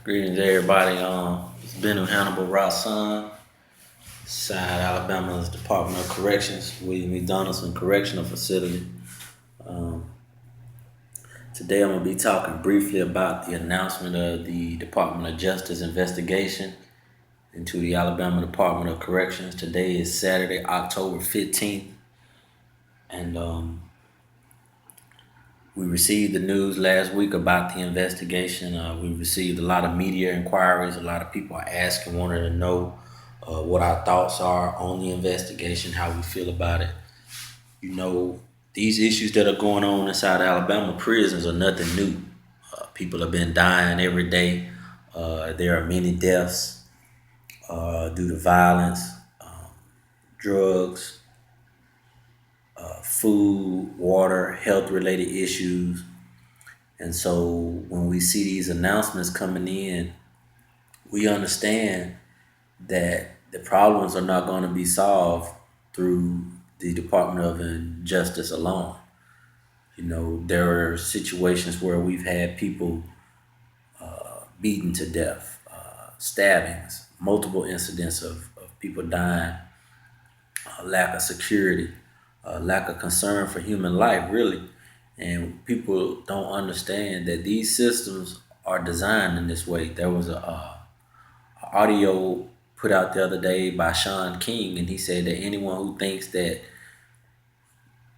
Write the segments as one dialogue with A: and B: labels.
A: Greetings, everybody. It's Bennu Hannibal Ra-Sun, Side Alabama's Department of Corrections, William E. Donaldson Correctional Facility. Um, Today, I'm going to be talking briefly about the announcement of the Department of Justice investigation into the Alabama Department of Corrections. Today is Saturday, October 15th, and we received the news last week about the investigation. We received a lot of media inquiries. A lot of people are asking, wanting to know what our thoughts are on the investigation, how we feel about it. You know, these issues that are going on inside Alabama prisons are nothing new. People have been dying every day. There are many deaths due to violence, drugs, food, water, health-related issues. And so when we see these announcements coming in, we understand that the problems are not going to be solved through the Department of Justice alone. You know, there are situations where we've had people beaten to death, stabbings, multiple incidents of people dying, lack of security, lack of concern for human life, really. And people don't understand that these systems are designed in this way. There was a audio put out the other day by Sean King, and he said that anyone who thinks that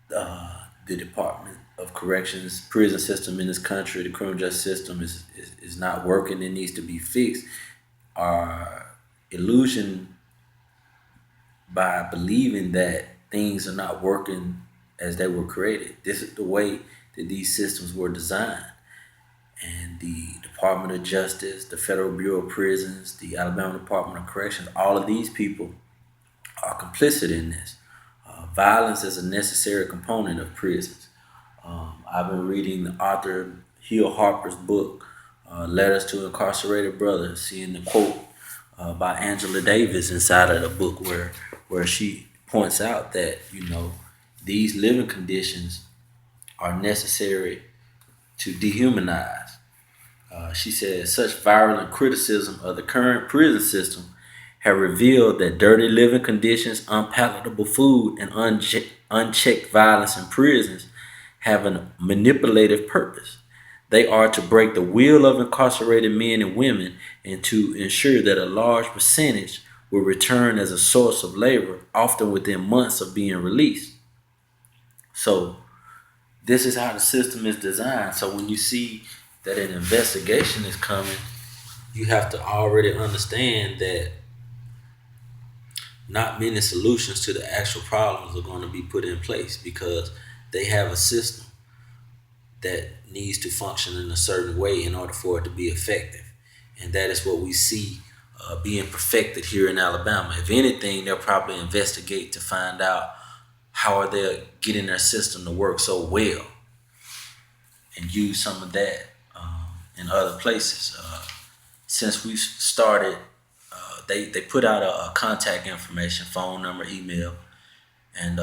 A: the Department of Corrections prison system in this country, the criminal justice system is not working, it needs to be fixed, are illusion by believing that things are not working as they were created. This is the way that these systems were designed. And the Department of Justice, the Federal Bureau of Prisons, the Alabama Department of Corrections, all of these people are complicit in this. Violence is a necessary component of prisons. I've been reading the author Hill Harper's book, Letters to Incarcerated Brothers, seeing the quote by Angela Davis inside of the book where she points out that, these living conditions are necessary to dehumanize. She says such virulent criticism of the current prison system have revealed that dirty living conditions, unpalatable food, and unchecked violence in prisons have a manipulative purpose. They are to break the will of incarcerated men and women and to ensure that a large percentage will return as a source of labor, often within months of being released. So this is how the system is designed. So when you see that an investigation is coming, you have to already understand that not many solutions to the actual problems are going to be put in place because they have a system that needs to function in a certain way in order for it to be effective. And that is what we see being perfected here in Alabama. If anything, they'll probably investigate to find out how are they getting their system to work so well and use some of that in other places. Since we started, they put out a contact information, phone number, email, and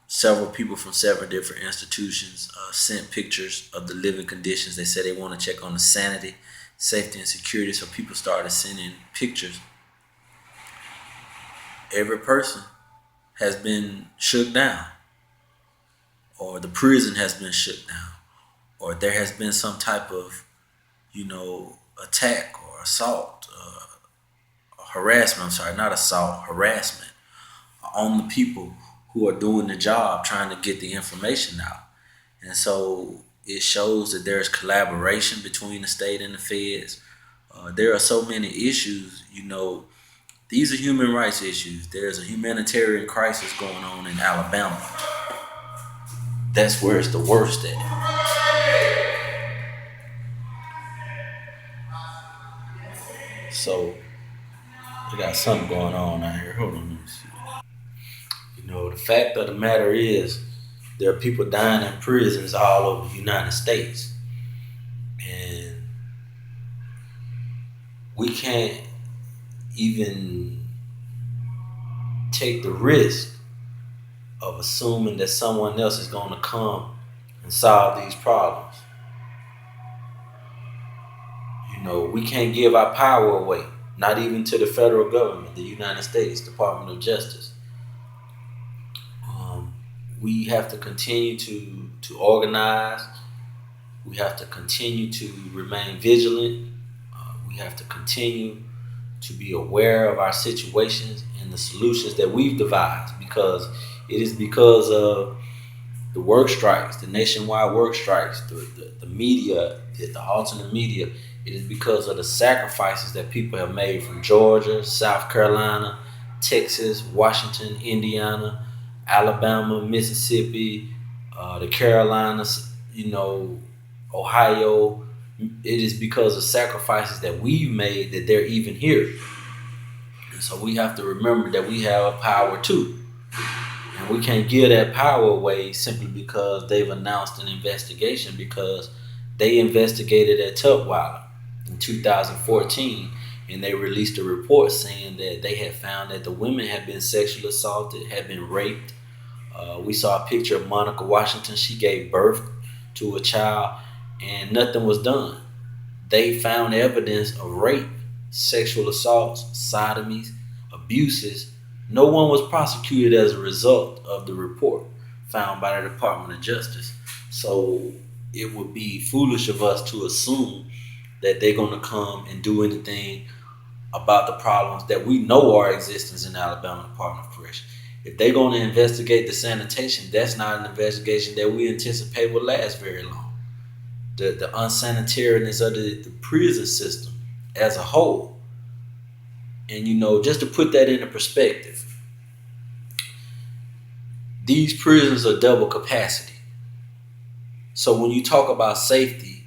A: several people from several different institutions sent pictures of the living conditions. They said they want to check on the sanity, safety, and security, so people started sending pictures. Every person has been shook down, or the prison has been shook down, or there has been some type of, attack or assault, harassment. I'm sorry, not assault, harassment on the people who are doing the job, trying to get the information out. And so it shows that there's collaboration between the state and the feds. There are so many issues, these are human rights issues. There's a humanitarian crisis going on in Alabama. That's where it's the worst at. So we got something going on out here. Hold on, let me see. The fact of the matter is there are people dying in prisons all over the United States. And we can't even take the risk of assuming that someone else is going to come and solve these problems. We can't give our power away, not even to the federal government, the United States Department of Justice. Um, we have to continue to organize. We have to continue to remain vigilant. We have to continue to be aware of our situations and the solutions that we've devised, because it is because of the work strikes, the nationwide work strikes, the media, the alternate media. It is because of the sacrifices that people have made from Georgia, South Carolina, Texas, Washington, Indiana, Alabama, Mississippi, the Carolinas, Ohio. It is because of sacrifices that we've made that they're even here. And so we have to remember that we have a power too. And we can't give that power away simply because they've announced an investigation, because they investigated at Tutwiler in 2014, and they released a report saying that they had found that the women had been sexually assaulted, had been raped. We saw a picture of Monica Washington. She gave birth to a child and nothing was done. They found evidence of rape, sexual assaults, sodomies, abuses. No one was prosecuted as a result of the report found by the Department of Justice. So it would be foolish of us to assume that they're going to come and do anything about the problems that we know are existence in Alabama Department of Correction. If they're going to investigate the sanitation, that's not an investigation that we anticipate will last very long. The unsanitariness of the prison system as a whole. And just to put that into perspective, these prisons are double capacity. So when you talk about safety,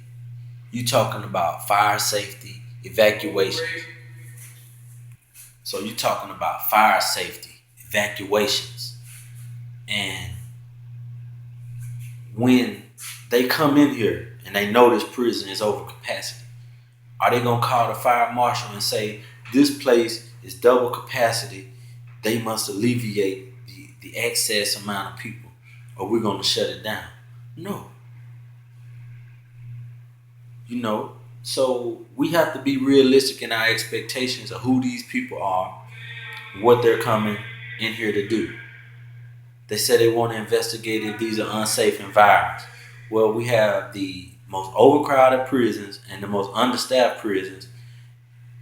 A: you're talking about fire safety, evacuation. So you're talking about fire safety, evacuations. And when they come in here and they know this prison is over capacity, are they going to call the fire marshal and say, this place is double capacity, they must alleviate the excess amount of people, or we're going to shut it down? No. So we have to be realistic in our expectations of who these people are, what they're coming in here to do. They said they want to investigate if these are unsafe environments. Well, we have the most overcrowded prisons and the most understaffed prisons,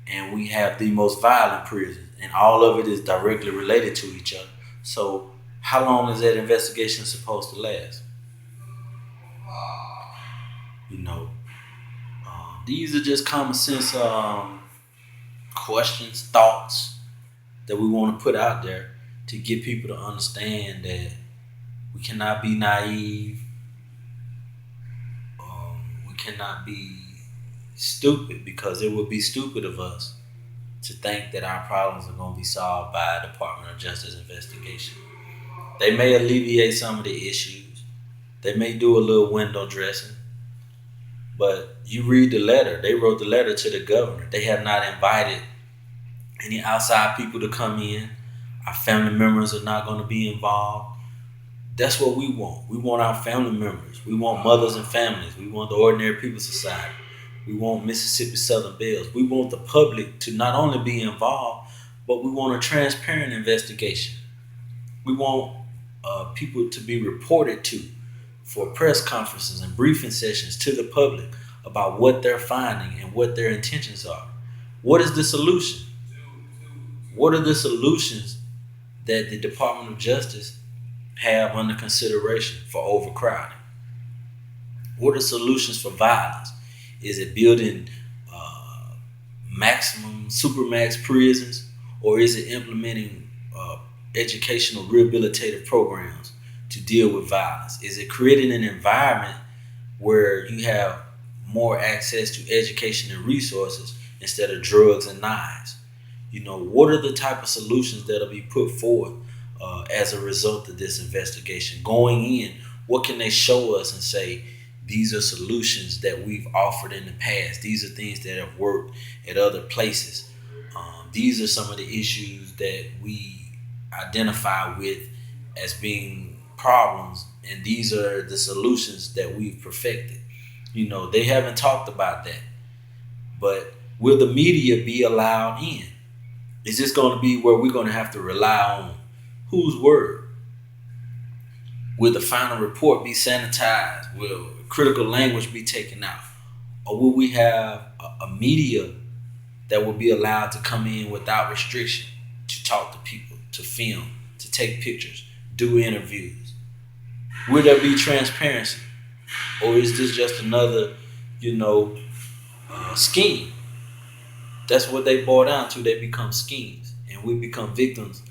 A: and we have the most violent prisons, and all of it is directly related to each other. So how long is that investigation supposed to last? These are just common sense questions, thoughts that we want to put out there to get people to understand that we cannot be naive. We cannot be stupid, because it would be stupid of us to think that our problems are going to be solved by a Department of Justice investigation. They may alleviate some of the issues. They may do a little window dressing. But you read the letter. They wrote the letter to the governor. They have not invited any outside people to come in. Our family members are not going to be involved. That's what we want. We want our family members. We want mothers and families. We want the Ordinary People Society. We want Mississippi Southern Bells. We want the public to not only be involved, but we want a transparent investigation. We want people to be reported to for press conferences and briefing sessions to the public about what they're finding and what their intentions are. What is the solution? What are the solutions that the Department of Justice have under consideration for overcrowding? What are solutions for violence? Is it building maximum, supermax prisons, or is it implementing educational rehabilitative programs to deal with violence? Is it creating an environment where you have more access to education and resources instead of drugs and knives? What are the type of solutions that'll be put forth as a result of this investigation? Going in, what can they show us and say, these are solutions that we've offered in the past. These are things that have worked at other places. These are some of the issues that we identify with as being problems, and these are the solutions that we've perfected. They haven't talked about that. But will the media be allowed in? Is this going to be where we're going to have to rely on whose word? Will the final report be sanitized? Will critical language be taken out? Or will we have a media that will be allowed to come in without restriction to talk to people, to film, to take pictures, do interviews? Will there be transparency? Or is this just another, scheme? That's what they boil down to. They become schemes. And we become victims,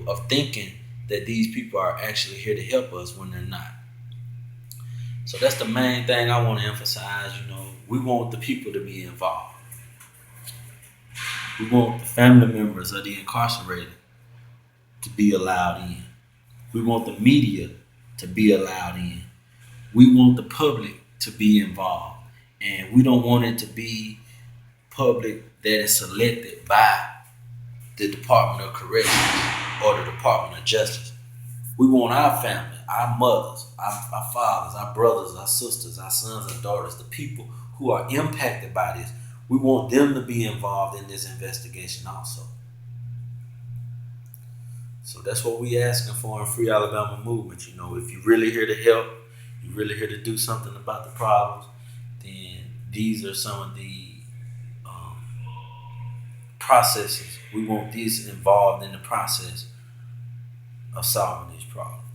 A: of thinking that these people are actually here to help us when they're not. So that's the main thing I want to emphasize. We want the people to be involved. We want the family members of the incarcerated to be allowed in. We want the media to be allowed in. We want the public to be involved. And we don't want it to be public that is selected by the Department of Corrections or the Department of Justice. We want our family, our mothers, our fathers, our brothers, our sisters, our sons and daughters, the people who are impacted by this. We want them to be involved in this investigation also. So that's what we asking for in Free Alabama Movement. If you're really here to help, you're really here to do something about the problems, then these are some of the processes. We want these involved in the process of solving these problems.